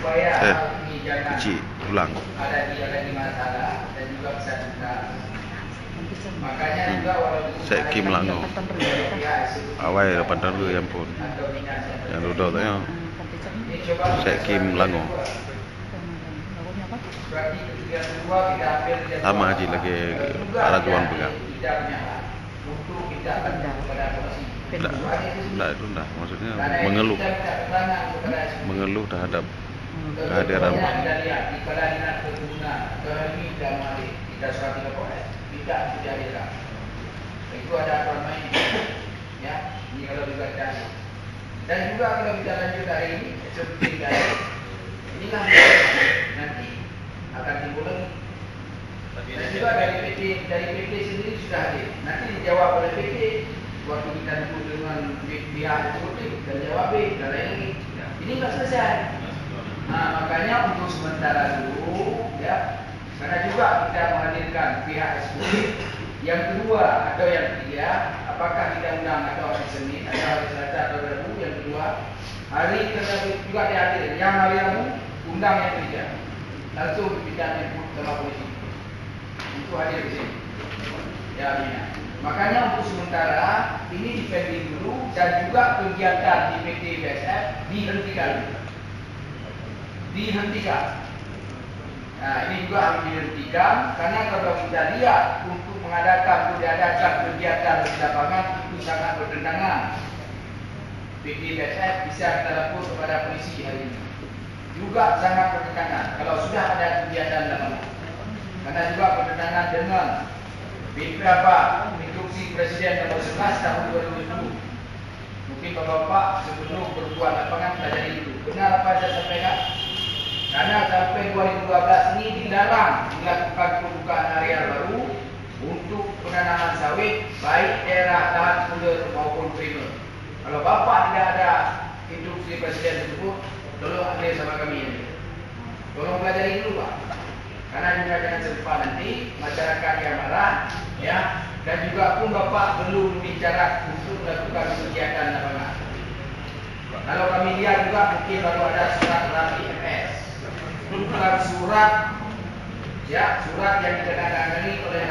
supaya ini jangan kecil ulang. ada lagi masalah dan juga bisa juga. Makanya juga walaupun Saya Kim Lango. Awal depan dulu yang pun. Yang duduk tanya. Saya Kim Lango. Sama aja lagi arah tuan pegang. Tidak itu enggak. Maksudnya mengeluh terhadap kehadiran Pak. Itu ada aturan main, ya. Ini kalau juga cari. Dan juga kalau kita lanjut hari ini, seperti tadi, inilah nanti akan timbul lagi. Dan juga dari PT sendiri sudah hadir. Nanti dijawab oleh PT waktu kita duduk dengan pihak eksekutif dan jawab dan lain lagi. Ini nggak selesai. Nah, makanya untuk sementara dulu, ya, karena juga kita menghadirkan pihak eksekutif. Yang kedua atau yang ketiga, apakah kita undang atau hari Senin atau hari Selasa atau Rabu? Yang kedua, hari tersebut juga dihadir. Yang hari Rabu undang yang ketiga, langsung berbicara sama polisi. Itu hadir di sini. Ya, ya. Makanya untuk sementara ini dipending dulu dan juga kegiatan di PT BSF dihentikan. Nah, ini juga harus dihentikan karena kalau kita lihat untuk diadakan kegiatan di lapangan itu sangat bertentangan. PT BSF bisa kita lapor kepada polisi hari ini. Juga sangat bertentangan kalau sudah ada kegiatan lapangan. Karena juga bertentangan dengan beberapa instruksi Presiden nomor 11 tahun 2010. Mungkin Bapak sebelum berbuat lapangan pelajari itu. Benar apa saya sampaikan? Karena sampai 2012 ini dilarang dilakukan pembukaan area baru untuk penanaman sawit baik daerah lahan sekunder maupun primer. Kalau Bapak tidak ada instruksi Presiden tersebut, tolong ambil sama kami ini. Tolong pelajari dulu Pak. Karena juga jangan sempat nanti masyarakat yang marah, ya, dan juga pun Bapak belum bicara untuk melakukan kegiatan lapangan. Kalau kami lihat juga mungkin baru ada surat dari MS. Bukan surat, ya, surat yang ditandatangani oleh